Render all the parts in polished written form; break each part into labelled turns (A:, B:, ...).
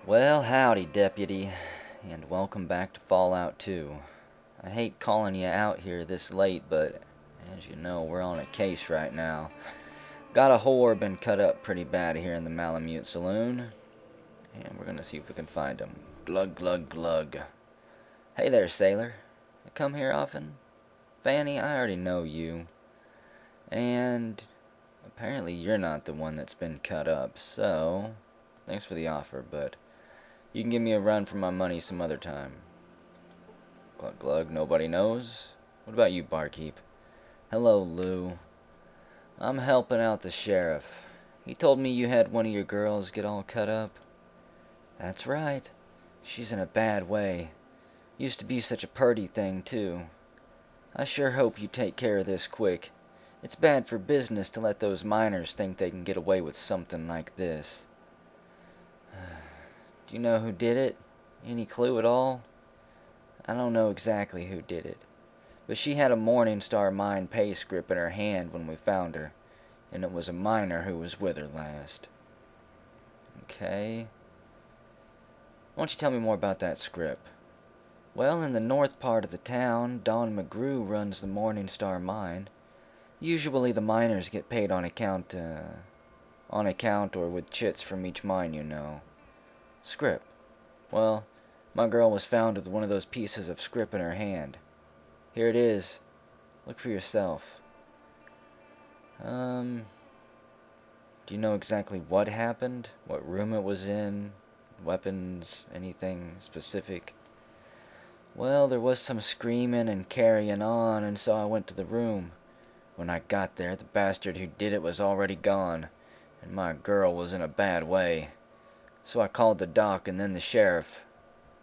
A: Well, howdy, Deputy, and welcome back to Fallout 2. I hate calling you out here this late, but as you know, we're on a case right now. Got a whore been cut up pretty bad here in the Malamute Saloon, and we're gonna see if we can find him. Glug, glug, glug. Hey there, sailor. You come here often? Fanny, I already know you. And apparently you're not the one that's been cut up, so thanks for the offer, but you can give me a run for my money some other time. Glug glug, nobody knows. What about you, barkeep? Hello, Lou. I'm helping out the sheriff. He told me you had one of your girls get all cut up. That's right. She's in a bad way. Used to be such a purty thing, too. I sure hope you take care of this quick. It's bad for business to let those miners think they can get away with something like this. Do you know who did it? Any clue at all? I don't know exactly who did it, but she had a Morningstar mine pay script in her hand when we found her, and it was a miner who was with her last. Okay. Why don't you tell me more about that script? Well, in the north part of the town, Don McGrew runs the Morningstar mine. Usually the miners get paid on account or with chits from each mine, you know. Script. Well, my girl was found with one of those pieces of script in her hand. Here it is. Look for yourself. Do you know exactly what happened? What room it was in? Weapons? Anything specific? Well, there was some screaming and carrying on, and so I went to the room. When I got there, the bastard who did it was already gone, and my girl was in a bad way. So I called the doc and then the sheriff.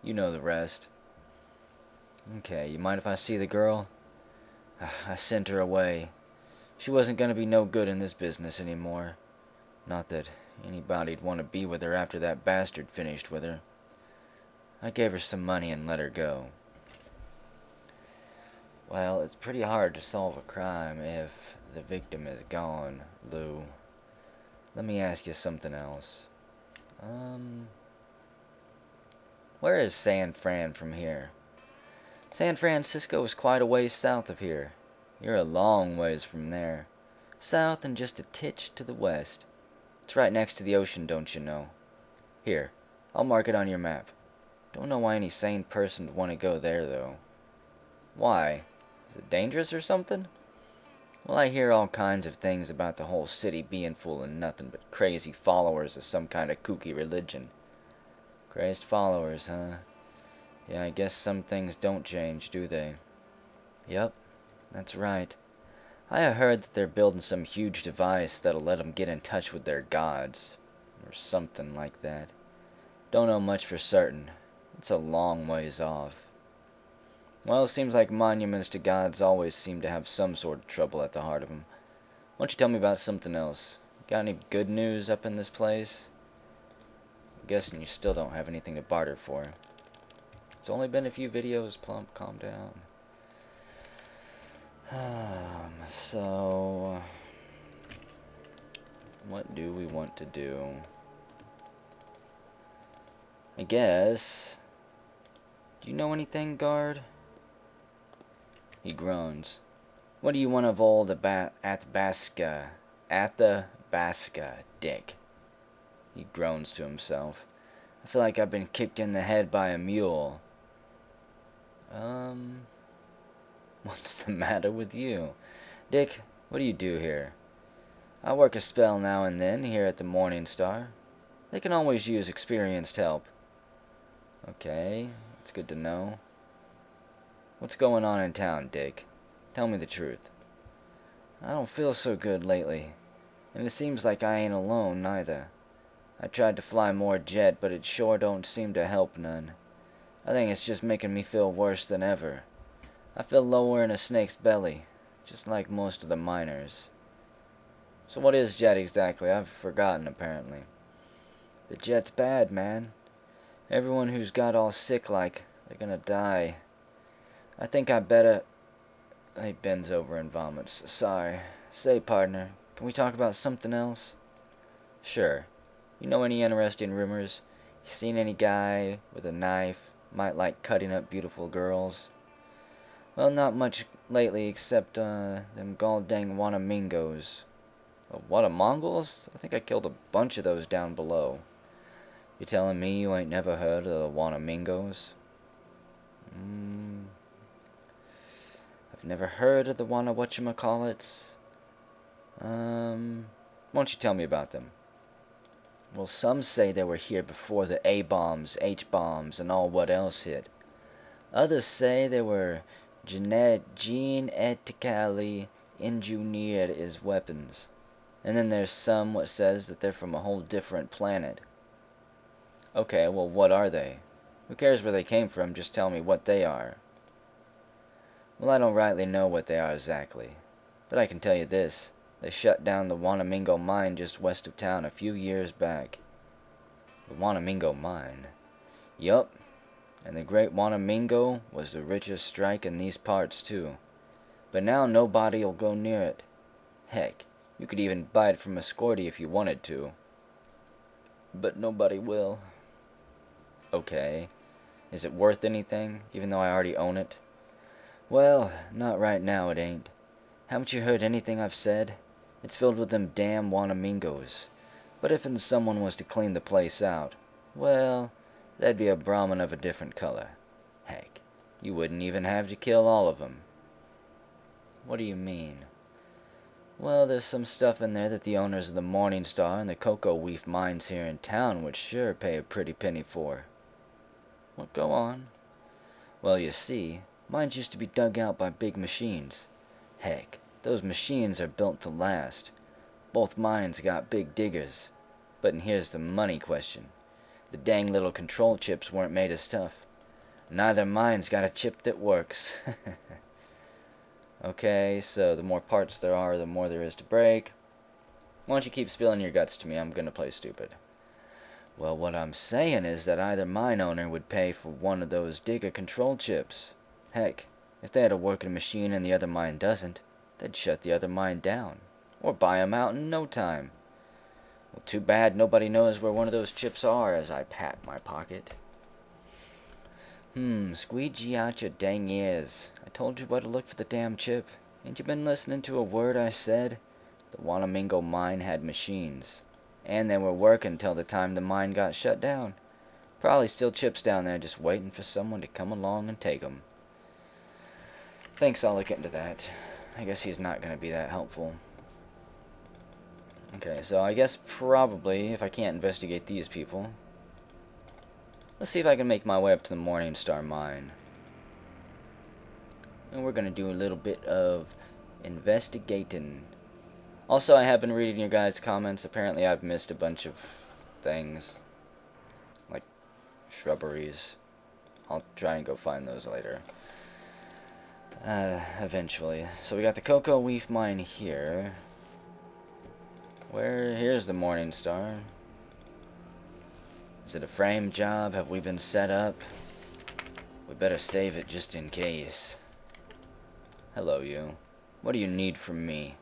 A: You know the rest. Okay, you mind if I see the girl? I sent her away. She wasn't gonna be no good in this business anymore. Not that anybody'd want to be with her after that bastard finished with her. I gave her some money and let her go. Well, it's pretty hard to solve a crime if the victim is gone, Lou. Let me ask you something else. Where is San Fran from here? San Francisco is quite a ways south of here. You're a long ways from there. South and just a titch to the west. It's right next to the ocean, don't you know? Here, I'll mark it on your map. Don't know why any sane person would want to go there, though. Why? Is it dangerous or something? Well, I hear all kinds of things about the whole city being full of nothing but crazy followers of some kind of kooky religion. Crazed followers, huh? Yeah, I guess some things don't change, do they? Yep, that's right. I heard that they're building some huge device that'll let them get in touch with their gods. Or something like that. Don't know much for certain. It's a long ways off. Well, it seems like monuments to gods always seem to have some sort of trouble at the heart of them. Why don't you tell me about something else? Got any good news up in this place? I'm guessing you still don't have anything to barter for. It's only been a few videos, Plump. Calm down. So, what do we want to do? I guess. Do you know anything, guard? He groans. What do you want of old Athabasca, Dick? He groans to himself. I feel like I've been kicked in the head by a mule. What's the matter with you? Dick, what do you do here? I work a spell now and then here at the Morningstar. They can always use experienced help. Okay, it's good to know. What's going on in town, Dick? Tell me the truth. I don't feel so good lately, and it seems like I ain't alone, neither. I tried to fly more jet, but it sure don't seem to help none. I think it's just making me feel worse than ever. I feel lower in a snake's belly, just like most of the miners. So what is jet exactly? I've forgotten, apparently. The jet's bad, man. Everyone who's got all sick like, they're gonna die. I think I better... He bends over and vomits. Sorry. Say, partner, can we talk about something else? Sure. You know any interesting rumors? Seen any guy with a knife might like cutting up beautiful girls? Well, not much lately except, them gall-dang Wanamingos. What, Mongols? I think I killed a bunch of those down below. You telling me you ain't never heard of the Wanamingos? I've never heard of the whatchamacallits. Why don't you tell me about them? Well, some say they were here before the A-bombs, H-bombs, and all what else hit. Others say they were genetically engineered as weapons. And then there's some what says that they're from a whole different planet. Okay, well, what are they? Who cares where they came from, just tell me what they are. Well, I don't rightly know what they are exactly. But I can tell you this. They shut down the Wanamingo mine just west of town a few years back. The Wanamingo mine? Yup. And the Great Wanamingo was the richest strike in these parts, too. But now nobody'll go near it. Heck, you could even buy it from a scorty if you wanted to. But nobody will. Okay. Is it worth anything, even though I already own it? Well, not right now it ain't. Haven't you heard anything I've said? It's filled with them damn Wanamingos. But if someone was to clean the place out, well, that'd be a Brahmin of a different color. Heck, you wouldn't even have to kill all of them. What do you mean? Well, there's some stuff in there that the owners of the Morning Star and the cocoa leaf mines here in town would sure pay a pretty penny for. Well, go on. Well, you see, mines used to be dug out by big machines. Heck, those machines are built to last. Both mines got big diggers. But here's the money question. The dang little control chips weren't made as tough. Neither mine's got a chip that works. Okay, so the more parts there are, the more there is to break. Why don't you keep spilling your guts to me? I'm gonna play stupid. Well, what I'm saying is that either mine owner would pay for one of those digger control chips. Heck, if they had a working machine and the other mine doesn't, they'd shut the other mine down. Or buy 'em out in no time. Well, too bad nobody knows where one of those chips are, as I pat my pocket. Squeegee out your dang ears. I told you where to look for the damn chip. Ain't you been listening to a word I said? The Wanamingo mine had machines. And they were working till the time the mine got shut down. Probably still chips down there just waiting for someone to come along and take 'em. Thanks, I'll look into that. I guess he's not going to be that helpful. Okay, so I guess probably, if I can't investigate these people, let's see if I can make my way up to the Morning Star mine. And we're going to do a little bit of investigating. Also, I have been reading your guys' comments. Apparently, I've missed a bunch of things, like shrubberies. I'll try and go find those later. Eventually. So we got the cocoa leaf mine here. Here's the Morning Star. Is it a frame job? Have we been set up? We better save it just in case. Hello, you. What do you need from me?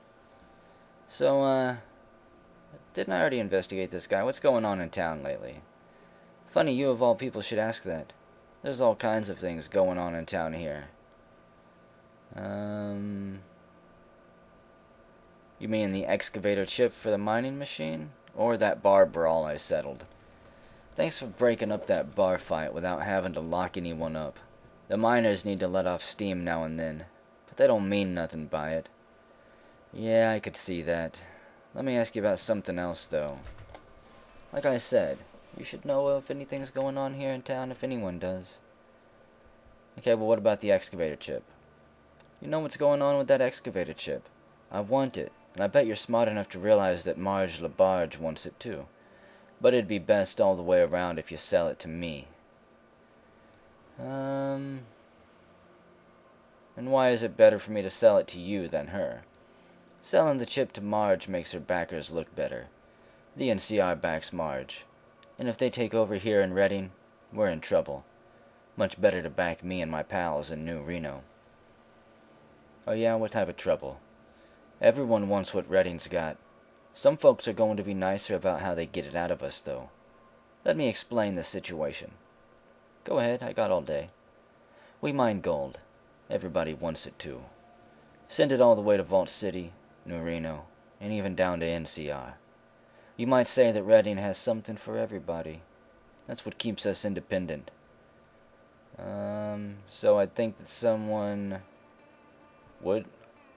A: So, didn't I already investigate this guy? What's going on in town lately? Funny you of all people should ask that. There's all kinds of things going on in town here. You mean the excavator chip for the mining machine? Or that bar brawl I settled? Thanks for breaking up that bar fight without having to lock anyone up. The miners need to let off steam now and then, but they don't mean nothing by it. Yeah, I could see that. Let me ask you about something else, though. Like I said, you should know if anything's going on here in town, if anyone does. Okay, well, what about the excavator chip? You know what's going on with that excavator chip. I want it, and I bet you're smart enough to realize that Marge LaBarge wants it too. But it'd be best all the way around if you sell it to me. And why is it better for me to sell it to you than her? Selling the chip to Marge makes her backers look better. The NCR backs Marge. And if they take over here in Redding, we're in trouble. Much better to back me and my pals in New Reno. Oh yeah, what type of trouble? Everyone wants what Redding's got. Some folks are going to be nicer about how they get it out of us, though. Let me explain the situation. Go ahead, I got all day. We mine gold. Everybody wants it too. Send it all the way to Vault City, New Reno, and even down to NCR. You might say that Redding has something for everybody. That's what keeps us independent. So I'd think that someone would...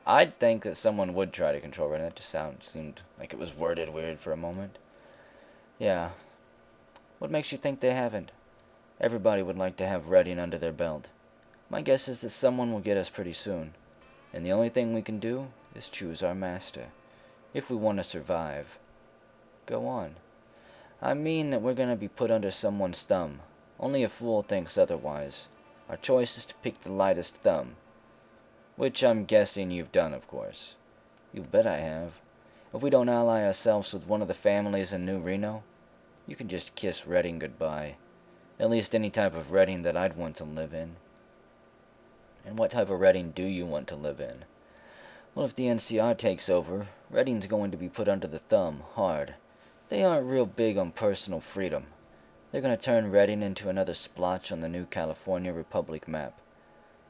A: I'd think that someone would try to control Redding. That just seemed like it was worded weird for a moment. Yeah. What makes you think they haven't? Everybody would like to have Redding under their belt. My guess is that someone will get us pretty soon. And the only thing we can do is choose our master. If we want to survive. Go on. I mean that we're going to be put under someone's thumb. Only a fool thinks otherwise. Our choice is to pick the lightest thumb. Which I'm guessing you've done, of course. You bet I have. If we don't ally ourselves with one of the families in New Reno, you can just kiss Redding goodbye. At least any type of Redding that I'd want to live in. And what type of Redding do you want to live in? Well, if the NCR takes over, Redding's going to be put under the thumb, hard. They aren't real big on personal freedom. They're going to turn Redding into another splotch on the new California Republic map.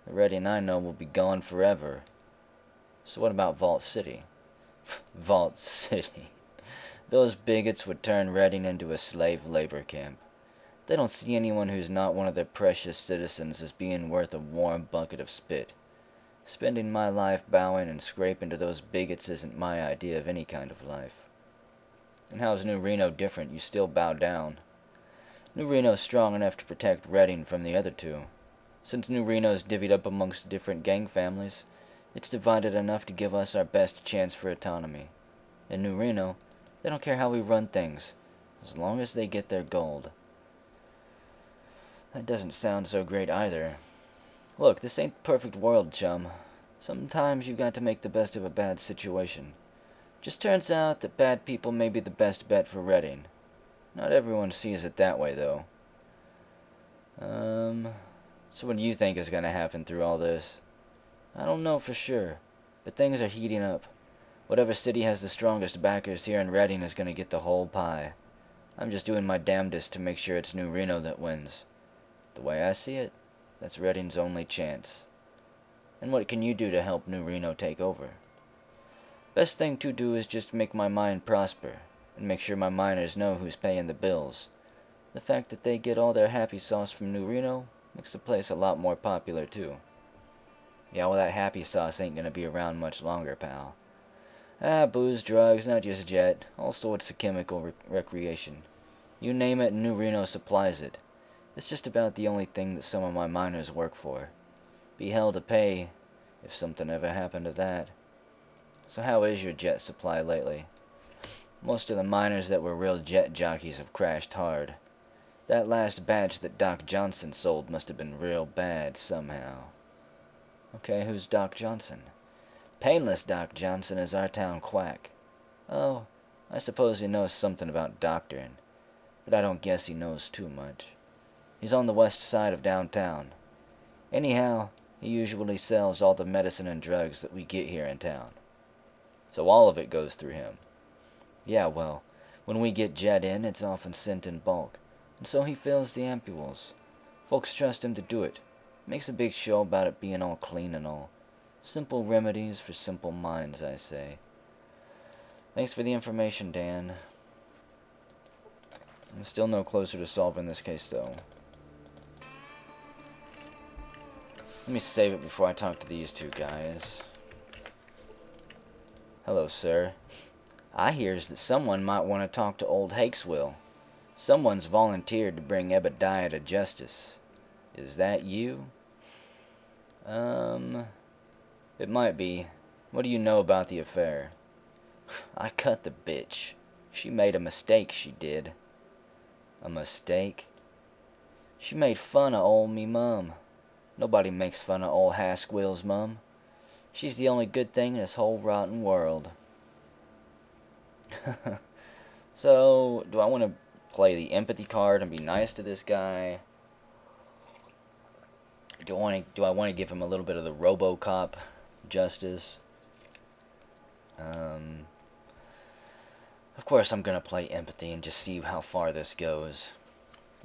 A: The Redding I know will be gone forever. So what about Vault City? Vault City. Those bigots would turn Redding into a slave labor camp. They don't see anyone who's not one of their precious citizens as being worth a warm bucket of spit. Spending my life bowing and scraping to those bigots isn't my idea of any kind of life. And how's New Reno different? You still bow down. New Reno's strong enough to protect Redding from the other two. Since New Reno's divvied up amongst different gang families, it's divided enough to give us our best chance for autonomy. In New Reno, they don't care how we run things, as long as they get their gold. That doesn't sound so great either. Look, this ain't the perfect world, chum. Sometimes you've got to make the best of a bad situation. Just turns out that bad people may be the best bet for Redding. Not everyone sees it that way, though. So what do you think is going to happen through all this? I don't know for sure, but things are heating up. Whatever city has the strongest backers here in Redding is going to get the whole pie. I'm just doing my damnedest to make sure it's New Reno that wins. The way I see it, that's Redding's only chance. And what can you do to help New Reno take over? Best thing to do is just make my mine prosper, and make sure my miners know who's paying the bills. The fact that they get all their happy sauce from New Reno makes the place a lot more popular, too. Yeah, well, that happy sauce ain't gonna be around much longer, pal. Booze, drugs, not just jet, all sorts of chemical recreation. You name it, New Reno supplies it. It's just about the only thing that some of my miners work for. Be hell to pay if something ever happened to that. So how is your jet supply lately? Most of the miners that were real jet jockeys have crashed hard. That last batch that Doc Johnson sold must have been real bad somehow. Okay, who's Doc Johnson? Painless Doc Johnson is our town quack. Oh, I suppose he knows something about doctoring, but I don't guess he knows too much. He's on the west side of downtown. Anyhow, he usually sells all the medicine and drugs that we get here in town. So all of it goes through him. Yeah, well, when we get jet in, it's often sent in bulk, and so he fills the ampules. Folks trust him to do it. Makes a big show about it being all clean and all. Simple remedies for simple minds, I say. Thanks for the information, Dan. I'm still no closer to solving this case, though. Let me save it before I talk to these two guys. Hello, sir. I hears that someone might want to talk to old Hakeswill. Someone's volunteered to bring Ebediah to justice. Is that you? It might be. What do you know about the affair? I cut the bitch. She made a mistake, she did. A mistake? She made fun of old me mum. Nobody makes fun of old Hasquill's mum. She's the only good thing in this whole rotten world. So, do I want to play the empathy card and be nice to this guy? Do I want to give him a little bit of the Robocop Justice? Of course I'm going to play empathy and just see how far this goes.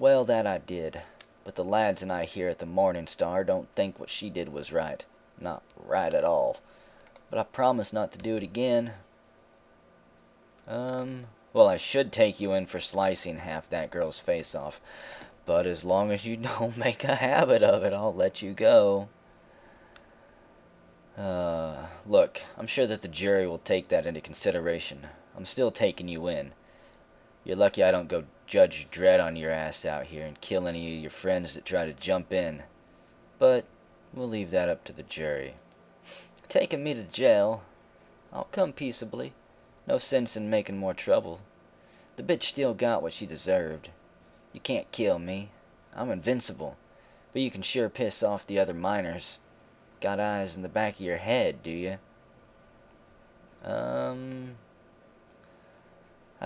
A: Well, that I did. But the lads and I here at the Morning Star don't think what she did was right. Not right at all. But I promise not to do it again. Well, I should take you in for slicing half that girl's face off. But as long as you don't make a habit of it, I'll let you go. Look, I'm sure that the jury will take that into consideration. I'm still taking you in. You're lucky I don't go Judge Dredd on your ass out here and kill any of your friends that try to jump in. But we'll leave that up to the jury. Taking me to jail? I'll come peaceably. No sense in making more trouble. The bitch still got what she deserved. You can't kill me. I'm invincible. But you can sure piss off the other miners. Got eyes in the back of your head, do you? I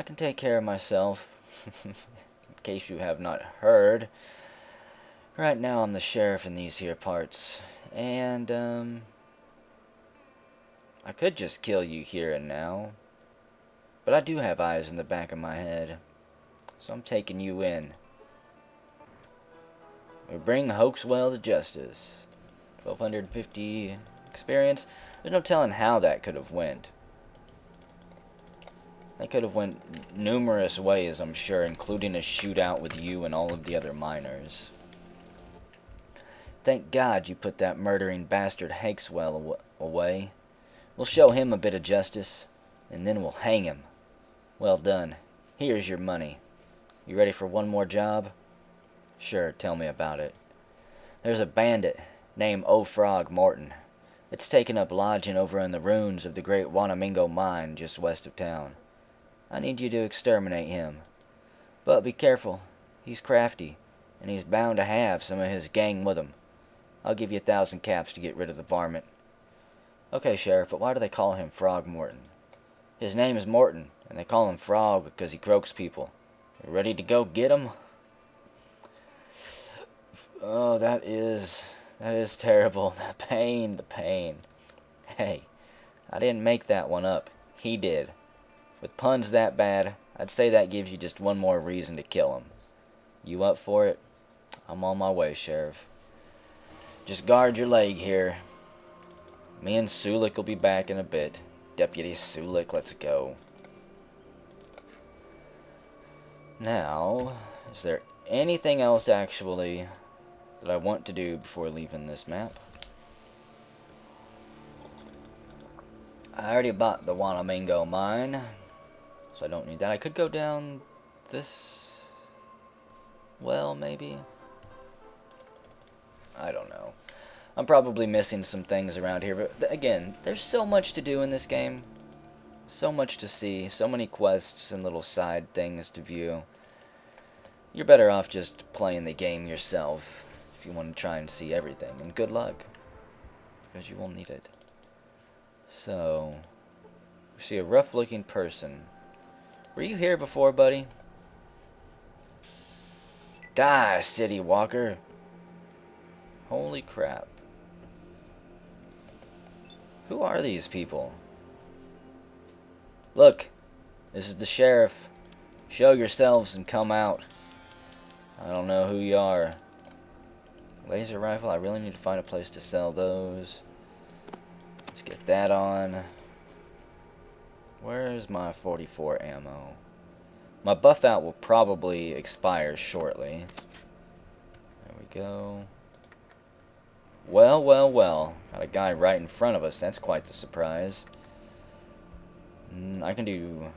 A: can take care of myself. In case you have not heard. Right now I'm the sheriff in these here parts. And, I could just kill you here and now. But I do have eyes in the back of my head. So I'm taking you in. We bring Hoaxwell to justice. 1250 experience. There's no telling how that could have went. That could have went numerous ways, I'm sure, including a shootout with you and all of the other miners. Thank God you put that murdering bastard Hoaxwell away. We'll show him a bit of justice, and then we'll hang him. Well done. Here's your money. You ready for one more job? Sure, tell me about it. There's a bandit named Frog Morton. It's taken up lodging over in the ruins of the great Wanamingo mine just west of town. I need you to exterminate him. But be careful. He's crafty, and he's bound to have some of his gang with him. I'll give you 1,000 caps to get rid of the varmint. Okay, Sheriff, but why do they call him Frog Morton? His name is Morton, and they call him Frog because he croaks people. You ready to go get him? Oh, that is terrible. The pain. Hey, I didn't make that one up. He did. With puns that bad, I'd say that gives you just one more reason to kill him. You up for it? I'm on my way, Sheriff. Just guard your leg here. Me and Sulik will be back in a bit. Deputy Sulik, let's go. Now, is there anything else actually that I want to do before leaving this map? I already bought the Wanamingo mine, so I don't need that. I could go down this well, maybe. I don't know. I'm probably missing some things around here, but again, there's so much to do in this game. So much to see, so many quests and little side things to view. You're better off just playing the game yourself if you want to try and see everything. And good luck, because you will need it. So, we see a rough-looking person. Were you here before, buddy? Die, city walker! Holy crap. Who are these people? Look, this is the sheriff. Show yourselves and come out. I don't know who you are. Laser rifle, I really need to find a place to sell those. Let's get that on. Where's my 44 ammo? My buff out will probably expire shortly. There we go. Well. Got a guy right in front of us. That's quite the surprise. I can do...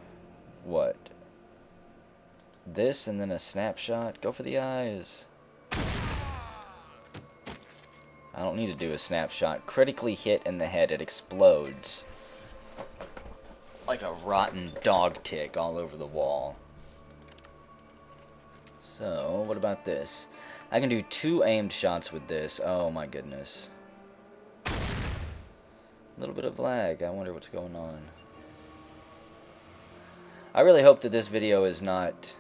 A: what? This and then a snapshot? Go for the eyes. I don't need to do a snapshot. Critically hit in the head, it explodes. Like a rotten dog tick all over the wall. So, what about this? I can do 2 aimed shots with this. Oh my goodness. A little bit of lag. I wonder what's going on. I really hope that this video is not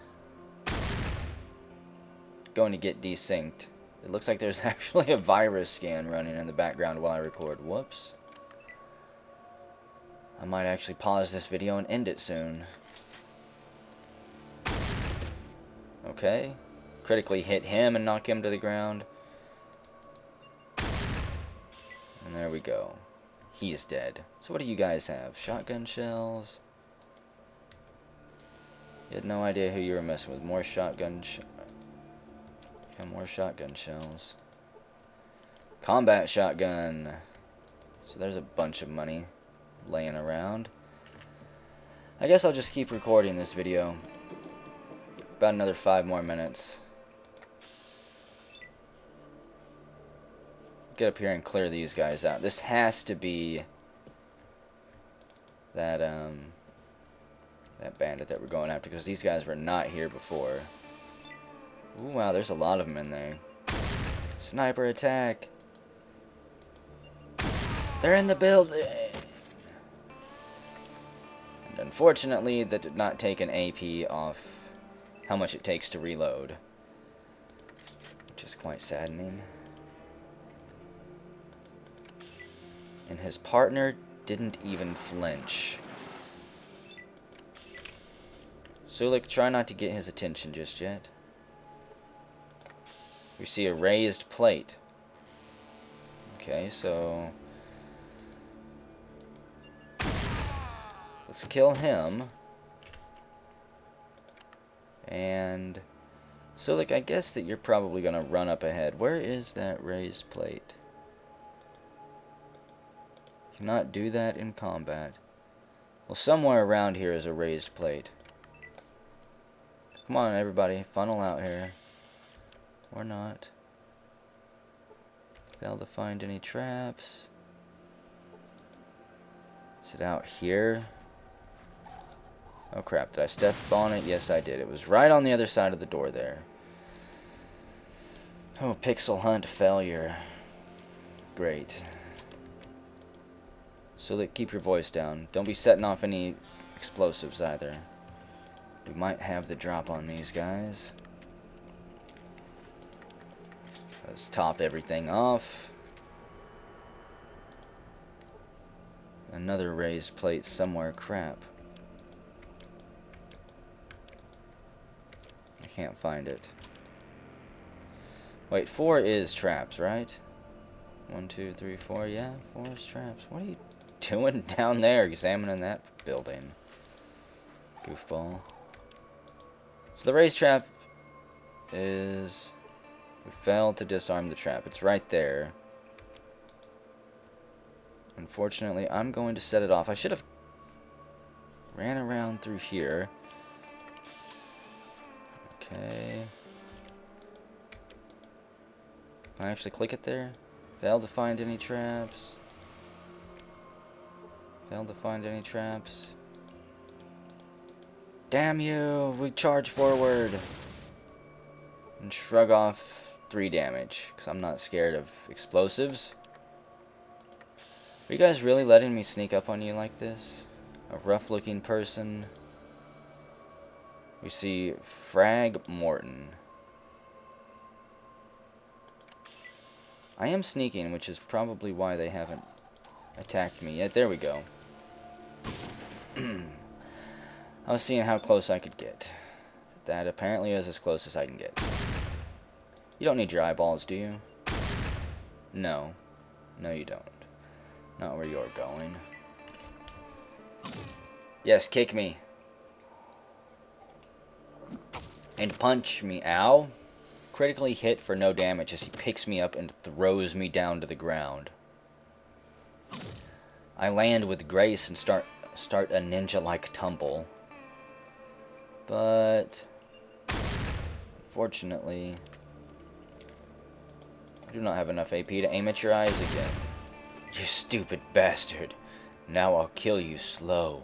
A: going to get desynced. It looks like there's actually a virus scan running in the background while I record. Whoops. I might actually pause this video and end it soon. Okay. critically hit him and knock him to the ground. And there we go. He is dead. So what do you guys have? Shotgun shells? You had no idea who you were messing with. More shotgun more shotgun shells. Combat shotgun. So there's a bunch of money laying around. I guess I'll just keep recording this video. About another 5 more minutes. Get up here and clear these guys out. This has to be that that bandit that we're going after, because these guys were not here before. Ooh, wow, there's a lot of them in there. Sniper attack. They're in the building. And unfortunately, that did not take an AP off how much it takes to reload, which is quite saddening. And his partner didn't even flinch. Sulik, try not to get his attention just yet. We see a raised plate. Okay, so let's kill him. And Sulik, I guess that you're probably gonna run up ahead. Where is that raised plate? Cannot do that in combat. Well, somewhere around here is a raised plate. Come on, everybody, funnel out here. Or not. Failed to find any traps. Is it out here? Oh crap, did I step on it? Yes, I did. It was right on the other side of the door there. Oh, pixel hunt failure. Great. So keep your voice down. Don't be setting off any explosives either. We might have the drop on these guys. Let's top everything off. Another raised plate somewhere. Crap. I can't find it. Wait, 4 is traps, right? 1, 2, 3, 4. Yeah, 4 is traps. What are you doing down there examining that building? Goofball. So the raised trap is... We failed to disarm the trap. It's right there. Unfortunately, I'm going to set it off. I should have ran around through here. Okay. Can I actually click it there? Failed to find any traps. Failed to find any traps. Damn you! We charge forward and shrug off 3 damage, because I'm not scared of explosives. Are you guys really letting me sneak up on you like this? A rough-looking person. We see Frag Morton. I am sneaking, which is probably why they haven't attacked me yet. There we go. I was seeing how close I could get. That apparently is as close as I can get. You don't need your eyeballs, do you? No. No, you don't. Not where you're going. Yes, kick me. And punch me. Ow. Critically hit for no damage as he picks me up and throws me down to the ground. I land with grace and start a ninja-like tumble. But fortunately, I do not have enough AP to aim at your eyes again. You stupid bastard. Now I'll kill you slow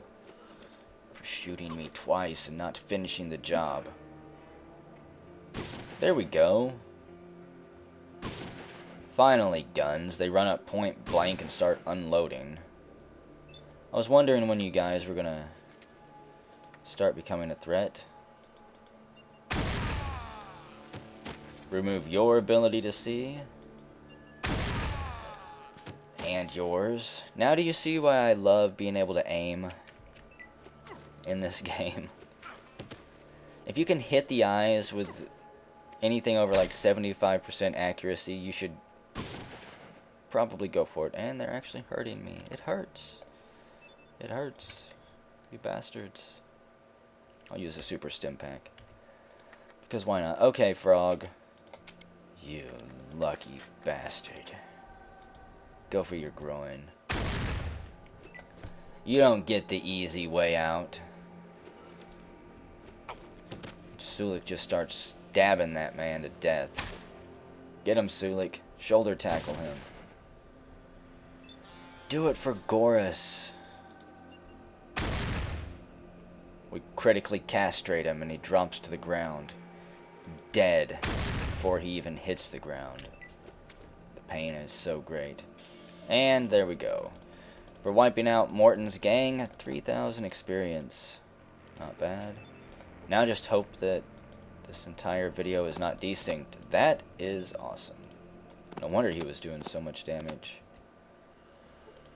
A: for shooting me twice and not finishing the job. There we go. Finally, guns. They run up point blank and start unloading. I was wondering when you guys were gonna start becoming a threat. Remove your ability to see. And yours. Now do you see why I love being able to aim in this game? If you can hit the eyes with anything over like 75% accuracy, you should probably go for it. And they're actually hurting me. It hurts. It hurts. You bastards. I'll use a super stim pack. Because why not? Okay, frog. You lucky bastard. Go for your groin. You don't get the easy way out. Sulik just starts stabbing that man to death. Get him, Sulik. Shoulder tackle him. Do it for Goris. We critically castrate him and he drops to the ground. Dead before he even hits the ground. The pain is so great. And there we go. For wiping out Morton's gang, 3,000 experience. Not bad. Now just hope that this entire video is not desynced. That is awesome. No wonder he was doing so much damage.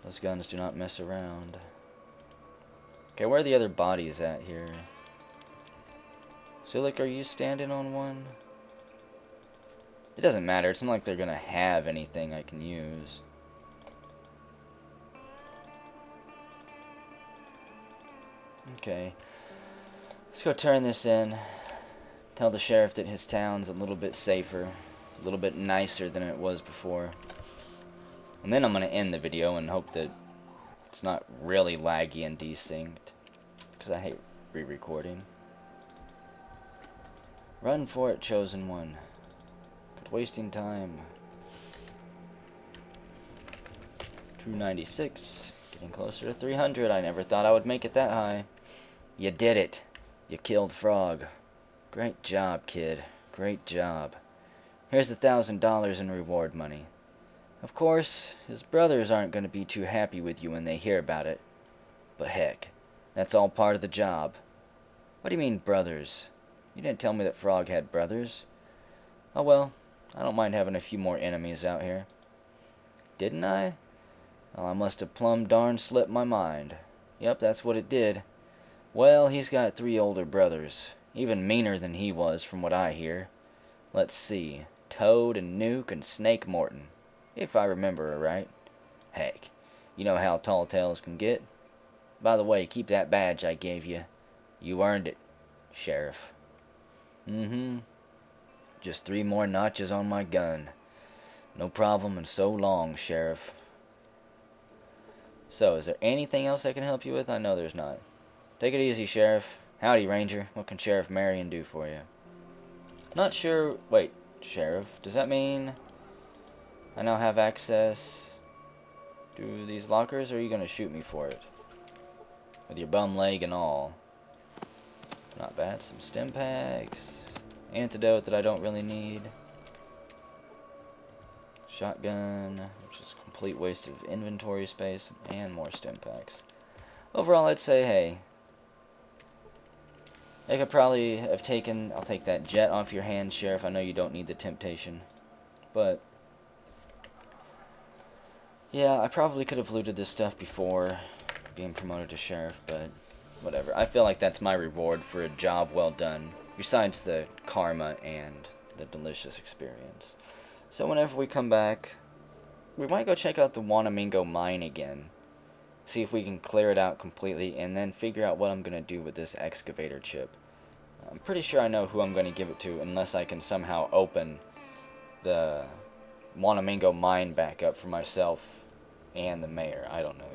A: Those guns do not mess around. Okay, where are the other bodies at here? Sulik, are you standing on one? It doesn't matter. It's not like they're gonna have anything I can use. Okay. Let's go turn this in. Tell the sheriff that his town's a little bit safer. A little bit nicer than it was before. And then I'm going to end the video and hope that it's not really laggy and desynced. Because I hate re-recording. Run for it, chosen one. Quit wasting time. 296. Getting closer to 300. I never thought I would make it that high. You did it. You killed Frog. Great job, kid. Great job. Here's $1,000 in reward money. Of course, his brothers aren't going to be too happy with you when they hear about it. But heck, that's all part of the job. What do you mean, brothers? You didn't tell me that Frog had brothers. Oh well, I don't mind having a few more enemies out here. Didn't I? Well, I must have plumb darn slipped my mind. Yep, that's what it did. Well, he's got 3 older brothers. Even meaner than he was, from what I hear. Let's see. Toad and Nuke and Snake Morton. If I remember right. Heck, you know how tall tales can get. By the way, keep that badge I gave you. You earned it, Sheriff. Just 3 more notches on my gun. No problem and so long, Sheriff. So, is there anything else I can help you with? I know there's not. Take it easy, Sheriff. Howdy, Ranger. What can Sheriff Marion do for you? Not sure... Wait, Sheriff, does that mean I now have access to these lockers, or are you going to shoot me for it? With your bum leg and all. Not bad. Some stim packs. Antidote that I don't really need. Shotgun, which is a complete waste of inventory space, and more stim packs. Overall, I'd say, hey, I could probably have taken... I'll take that jet off your hands, Sheriff. I know you don't need the temptation. But yeah, I probably could have looted this stuff before being promoted to Sheriff, but whatever. I feel like that's my reward for a job well done, besides the karma and the delicious experience. So whenever we come back, we might go check out the Wanamingo mine again. See if we can clear it out completely, and then figure out what I'm going to do with this excavator chip. I'm pretty sure I know who I'm going to give it to, unless I can somehow open the Wanamingo mine back up for myself and the mayor. I don't know